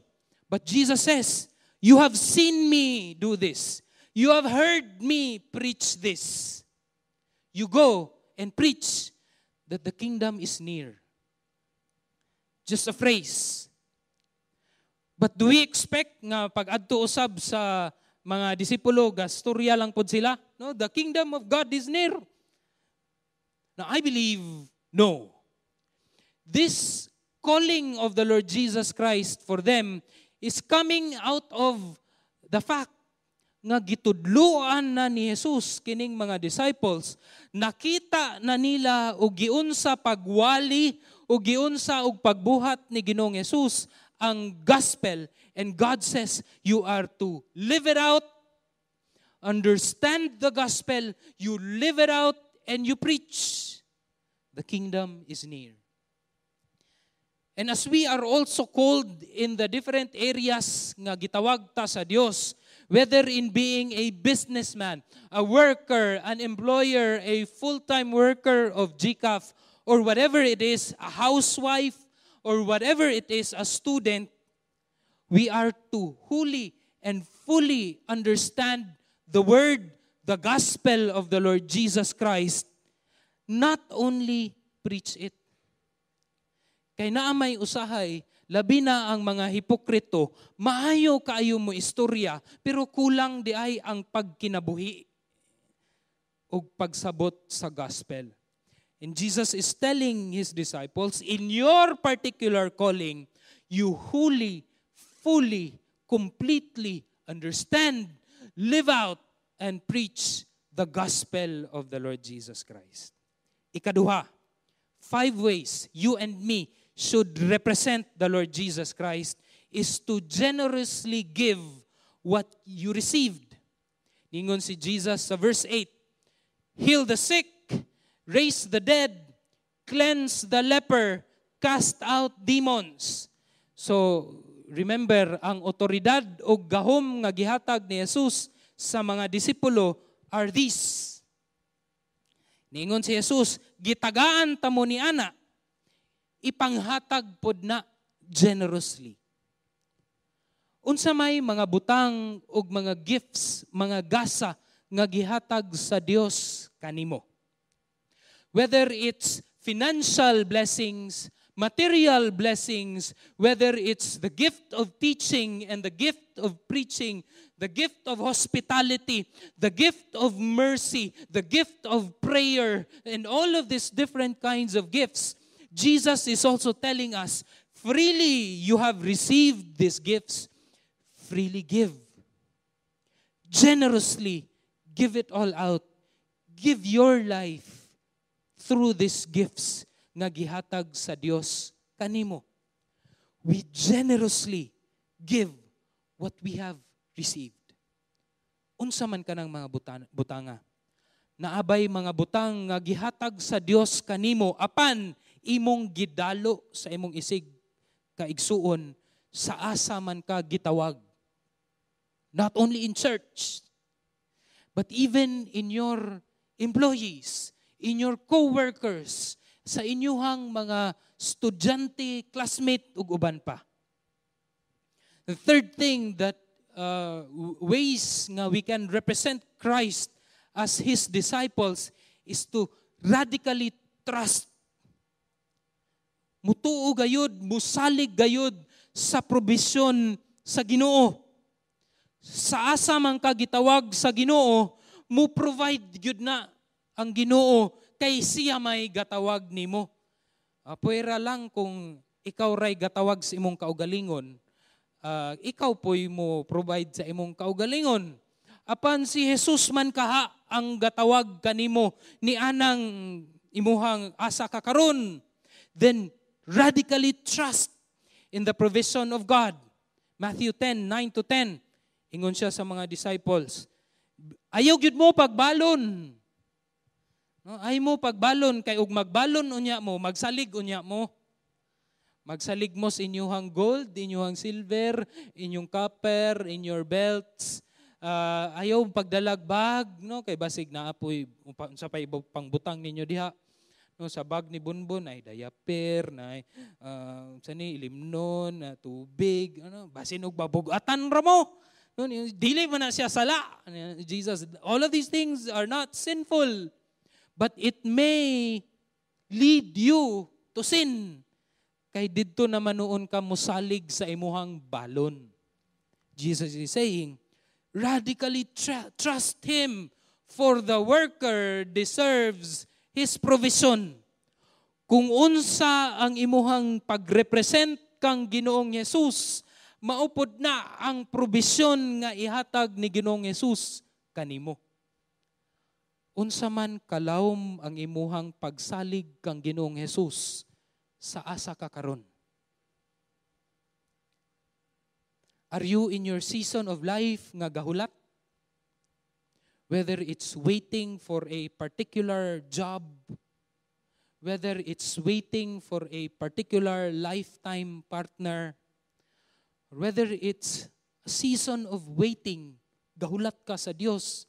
But Jesus says, you have seen me do this. You have heard me preach this. You go and preach that the kingdom is near. Just a phrase. But do we expect nga pag-adto usab sa mga disipulo, gastorya lang pod sila? No, the kingdom of God is near. Now, I believe, no. This calling of the Lord Jesus Christ for them is coming out of the fact nga gitudloan na ni Jesus kining mga disciples, nakita na nila og giunsa pagwali o giunsa og pagbuhat ni Ginoong Jesus ang gospel, and God says you are to live it out, understand the gospel, you live it out, and you preach. The kingdom is near. And as we are also called in the different areas nga gitawag ta sa Dios, whether in being a businessman, a worker, an employer, a full-time worker of GCAF, or whatever it is, a housewife, or whatever it is, a student, we are to wholly and fully understand the word, the gospel of the Lord Jesus Christ, not only preach it. Kay naa may usahay, labi na ang mga hipokrito, maayo kaayo mo istorya, pero kulang di ay ang pagkinabuhi o pagsabot sa gospel. And Jesus is telling His disciples, in your particular calling, you wholly, fully, completely understand, live out, and preach the gospel of the Lord Jesus Christ. Ikaduha, 5 ways you and me should represent the Lord Jesus Christ is to generously give what you received. Ningon si Jesus sa verse 8, heal the sick, raise the dead, cleanse the leper, cast out demons. So, remember, ang otoridad o gahom nga gihatag ni Jesus sa mga disipulo are these. Ningon si Jesus, gitagaan ta mo ni ana, ipanghatag pod na generously. Unsa may mga butang ug mga gifts, mga gasa nga gihatag sa Dios kanimo. Whether it's financial blessings, material blessings, whether it's the gift of teaching and the gift of preaching, the gift of hospitality, the gift of mercy, the gift of prayer, and all of these different kinds of gifts, Jesus is also telling us, freely you have received these gifts, freely give. Generously give it all out. Give your life through these gifts nga gihatag sa Dios kanimo. We generously give what we have received. Unsa man kanang mga butanga. Naabay mga butang nga gihatag sa Dios kanimo apan imong gidalo sa imong isig kaigsuon sa asa man ka gitawag. Not only in church, but even in your employees, in your co-workers, sa inyuhang mga estudyante, classmate, ug uban pa. The third thing that ways nga we can represent Christ as His disciples is to radically trust. Mutuo gayud, musalig gayud sa provision sa Ginoo. Sa asa man ka gitawag sa Ginoo, mo provide gyud na ang Ginoo kay siya may gatawag nimo. Puwera lang kung ikaw ray gatawag sa imong kaugalingon, ikaw po'y mo provide sa imong kaugalingon. Apan si Jesus man kaha ang gatawag kanimo ni anang imuhang asa ka karon, then radically trust in the provision of God. Matthew 10:9-10. Ingon siya sa mga disciples, ayaw gyud mo pagbalon. No, ay mo pagbalon kay ug magbalon unya mo, magsalig unya mo. Magsalig mo sa inyong gold, inyong silver, inyong copper, in your belts. Ayaw pagdalag bag, no, kay basig na apoy sa pangbutang ninyo diha. No, sa bag ni Bunbun ay diaper, na ilimnon, tubig, ano, basin og babugatan ra mo. No, dili man na siya sala. Jesus, all of these things are not sinful, but it may lead you to sin. Kay didto naman noon ka musalig sa imuhang balon. Jesus is saying, radically trust Him, for the worker deserves His provision. Kung unsa ang imuhang pagrepresent kang Ginoong Jesus, maupod na ang provision nga ihatag ni Ginoong Jesus kanimo. Unsa man kalawom ang imuhang pagsalig kang Ginoong Jesus, sa asa ka karon? Are you in your season of life nga gahulat? Whether it's waiting for a particular job, whether it's waiting for a particular lifetime partner, whether it's a season of waiting, gahulat ka sa Dios.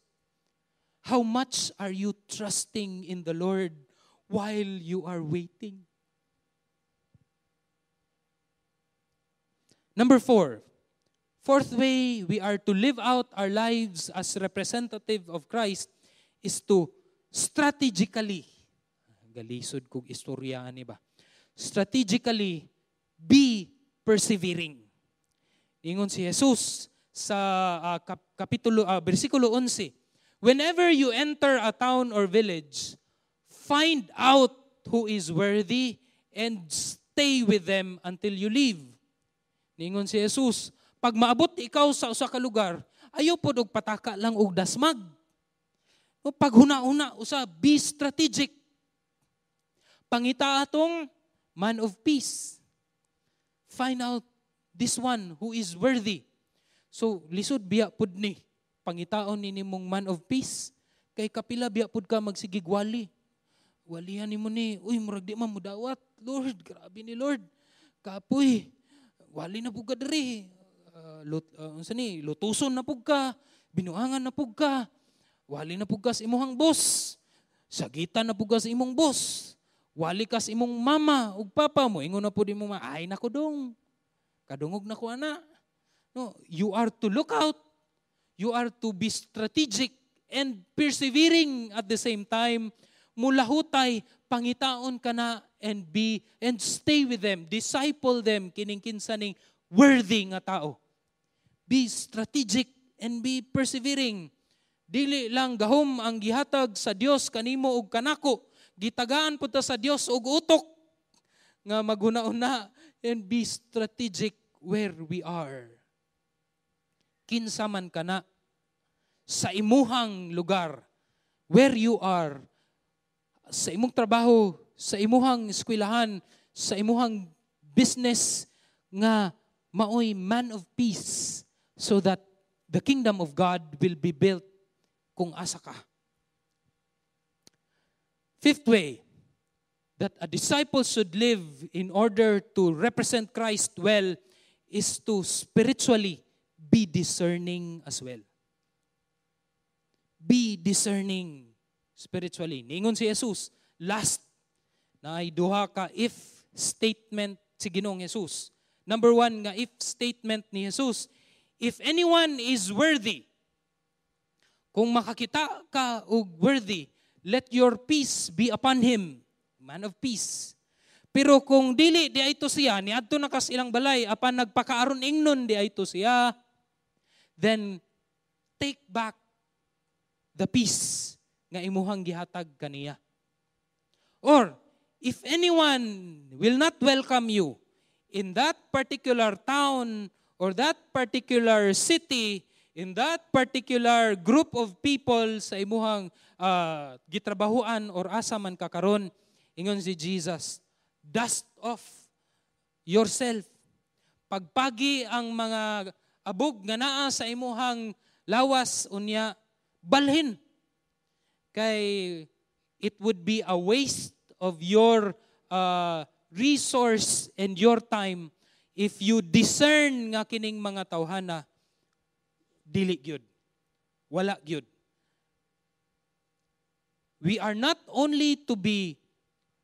How much are you trusting in the Lord while you are waiting? Number 4, fourth way we are to live out our lives as representative of Christ is to strategically, galisod kong istorya ani ba? Strategically be persevering. Ingon si Jesus sa versikulo 11, whenever you enter a town or village, find out who is worthy and stay with them until you leave. Ningon si Jesus, pag maabot ikaw sa usa ka lugar, ayaw pod og pataka lang og dasmag. O pag huna-una usa, be strategic. Pangita atong man of peace. Find out this one who is worthy. So lisod biya pod ni pangitaon ni nimong man of peace. Kay kapila biya pod ka magsigig wali. Walihan nimo ni, uy murag di man mudawat. Lord, grabe ni Lord. Kapoy. Wali na pug ka diri. Lutuson na pug ka, binuangan na pug ka. Wali na pug ka sa imong boss. Sagitan na pug ka sa imong boss. Wali ka sa imong mama ug papa mo. Ingon na pud imong ay nako dong. Kadungog na ko ana. No, you are to look out. You are to be strategic and persevering at the same time. Mulahutay, pangitaon ka na and stay with them, disciple them, kining kinsaning worthy nga tao. Be strategic and be persevering. Dili lang gahom ang gihatag sa Dios kanimo ug kanako. Gitagaan pud ta sa Dios og utok nga maguna-una and be strategic where we are. Kinsa man kana sa imuhang lugar, where you are, sa imong trabaho, sa imuhang eskwelahan, sa imuhang business, nga maoy man of peace so that the kingdom of God will be built kung asa ka. Fifth way that a disciple should live in order to represent Christ well is to spiritually be discerning as well. Be discerning spiritually. Ningon si Jesus, last na ay duha ka if statement si Ginoong Jesus. Number 1 nga if statement ni Jesus, if anyone is worthy, kung makakita ka og worthy, let your peace be upon him, man of peace. Pero kung dili di ito siya, niadto na kas ilang balay, apan nagpakaaron ingnon di ito siya, then take back the peace nga imuhang gihatag kaniya. Or, if anyone will not welcome you in that particular town or that particular city, in that particular group of people sa imuhang gitrabahuan or asa man kakaron, ingon si Jesus, dust off yourself. Pagpagi ang mga abog nga naa sa imuhang lawas unya, balhin. Kay it would be a waste of your resource and your time if you discern nga kining mga tawhana, dili gyud, wala gyud. We are not only to be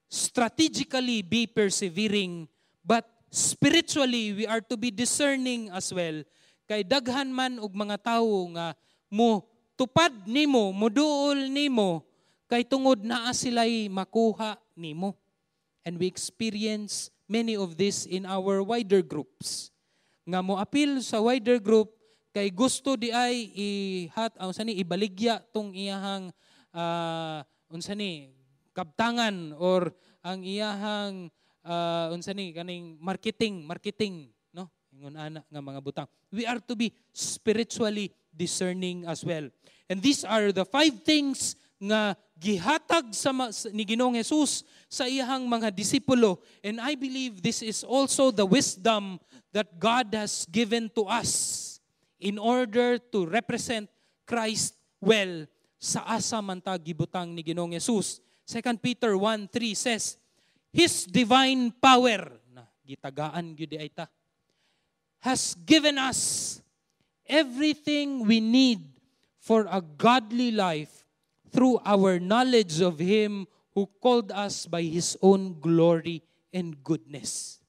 strategically be persevering, but spiritually we are to be discerning as well. Kay daghan man og mga tawo nga mo tupad nimo, moduol nimo, kay tungod naa sila'y makuha nimo. And we experience many of this in our wider groups. Nga mo apil sa wider group, kay gusto di ay ibaligya tong iyahang kabtangan or ang iyahang kaning marketing, no? Ingon ana nga mga butang. We are to be spiritually discerning as well. And these are the 5 things nga gihatag ni Ginoong Jesus sa iyahang mga disipulo. And I believe this is also the wisdom that God has given to us in order to represent Christ well sa asa man ta gibutang ni Ginoong Jesus. 2 Peter 1:3 says, His divine power, na gitagaan gyud ay ta, has given us everything we need for a godly life through our knowledge of Him who called us by His own glory and goodness.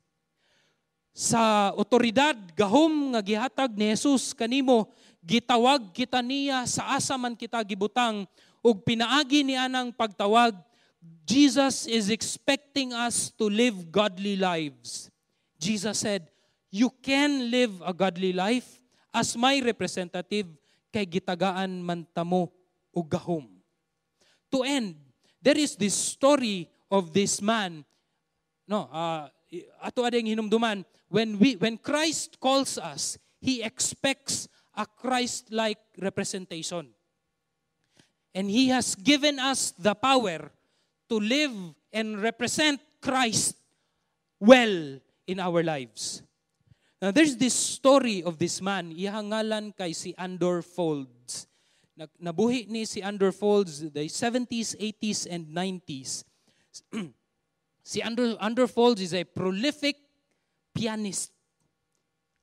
Sa otoridad, gahom nga gihatag ni Jesus kanimo, gitawag kita niya sa asa man kita gibutang, ug pinaagi ni anang pagtawag, Jesus is expecting us to live godly lives. Jesus said, you can live a godly life as my representative, kay gitagaan man tamo og gahom. To end, there is this story of this man. No, ato ading hinumduman, when Christ calls us, He expects a Christ-like representation. And He has given us the power to live and represent Christ well in our lives. Now, there's this story of this man. Iyang ngalan kay si Andor Folds. Nabuhi ni si Andor Folds the 70s, 80s, and 90s. Si Andor Folds is a prolific pianist,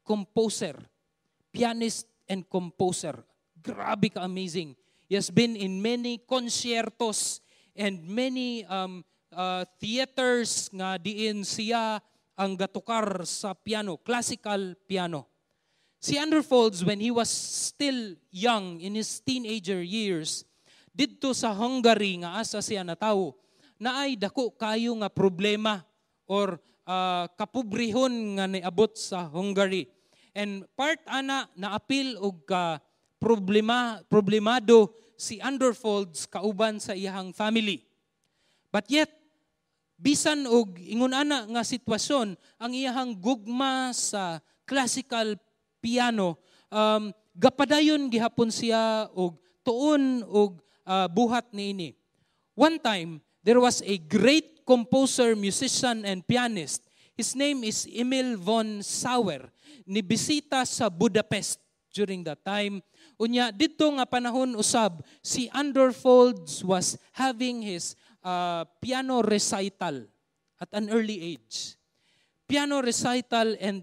composer, pianist and composer. Grabe ka amazing. He has been in many conciertos and many theaters nga diin siya ang gatukar sa piano, classical piano. Si Andor Folds, when he was still young, in his teenager years, didto sa Hungary nga asa siya natawo, naay dako kayo nga problema or kapobrehon nga niabot sa Hungary. And part ana naapil og problemado si Andor Folds kauban sa iyang family. But yet, bisan og ingon ana nga sitwasyon, ang iyang gugma sa classical piano, gapadayon gihapon siya og tuon og buhat niini. One time, there was a great composer, musician, and pianist. His name is Emil von Sauer. Nibisita sa Budapest during that time. Unya, dito nga panahon usab, si Andor Folds was having his piano recital at an early age. Piano recital, and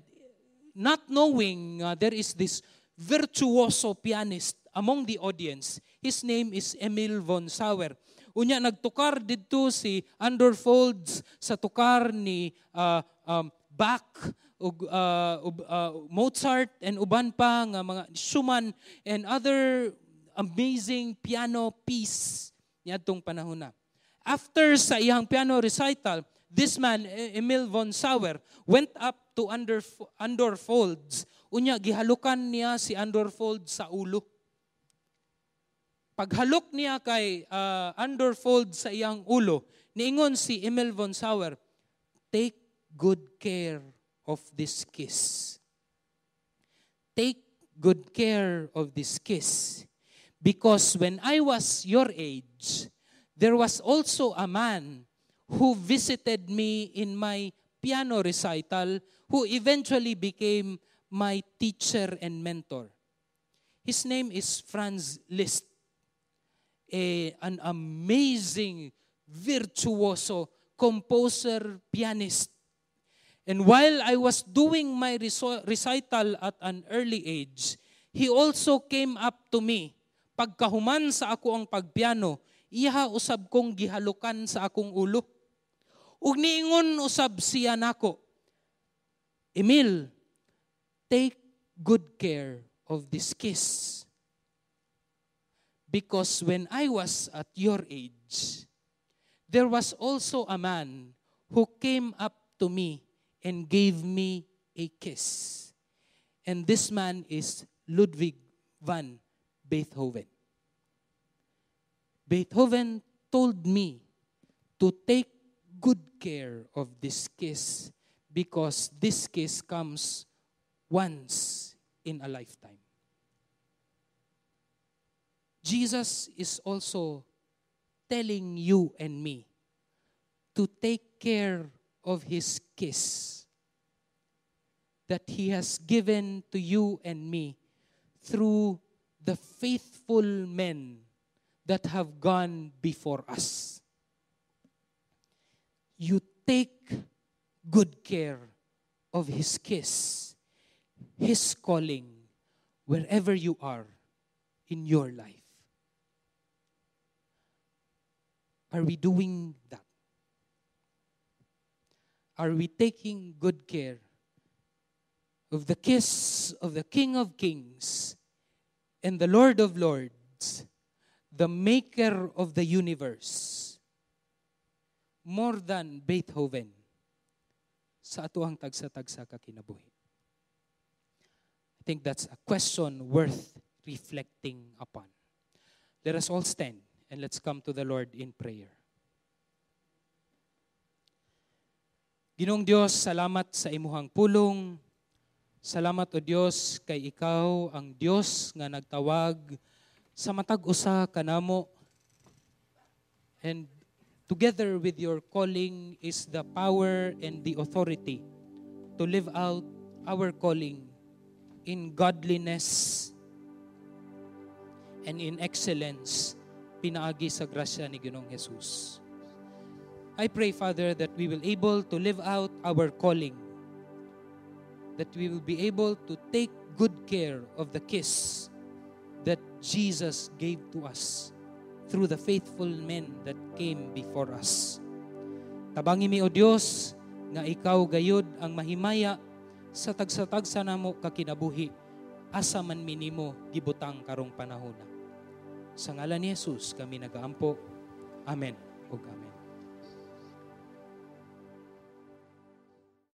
not knowing there is this virtuoso pianist among the audience. His name is Emil von Sauer. Unya, nagtukar dito si Andor Folds sa tukar ni Bach, Mozart, and uban pa nga mga Schumann and other amazing piano piece niadtong panahon na. After sa iyang piano recital, this man, Emil von Sauer, went up to Andor Folds. Unya, gihalukan niya si Andor Folds sa ulo. Paghalok niya kay Andor Folds sa iyang ulo, niingon si Emil von Sauer, take good care of this kiss. Take good care of this kiss. Because when I was your age, there was also a man who visited me in my piano recital, who eventually became my teacher and mentor. His name is Franz Liszt, an amazing, virtuoso composer, pianist. And while I was doing my recital at an early age, he also came up to me. Pagkahuman sa ako ang pagpiano, iha usab kong gihalukan sa akong ulo. Ug niingon usab siya nako, Emil, take good care of this kiss. Because when I was at your age, there was also a man who came up to me and gave me a kiss. And this man is Ludwig van Beethoven. Beethoven told me to take good care of this kiss because this kiss comes once in a lifetime. Jesus is also telling you and me to take care of His kiss that He has given to you and me through the faithful men that have gone before us. You take good care of His kiss, His calling, wherever you are in your life. Are we doing that? Are we taking good care of the kiss of the King of Kings and the Lord of Lords, the Maker of the universe, more than Beethoven sa atuang tagsa-tagsa ka kinabuhi? I think that's a question worth reflecting upon. Let us all stand and let's come to the Lord in prayer. Ginoong Diyos, salamat sa imuhang pulong. Salamat o Diyos kay Ikaw ang Diyos nga nagtawag sa matag usa kanamo. And together with your calling is the power and the authority to live out our calling in godliness and in excellence pinaagi sa grasya ni Ginoong Jesus. I pray, Father, that we will able to live out our calling, that we will be able to take good care of the kiss that Jesus gave to us through the faithful men that came before us. Tabangi mi, O Dios, nga Ikaw gayud ang mahimaya sa tagsa-tagsa namo kakinabuhi, asa man minimo gibutang karong panahon. Sa ngalan ni Jesus kami nagaampo. Amen ug amen.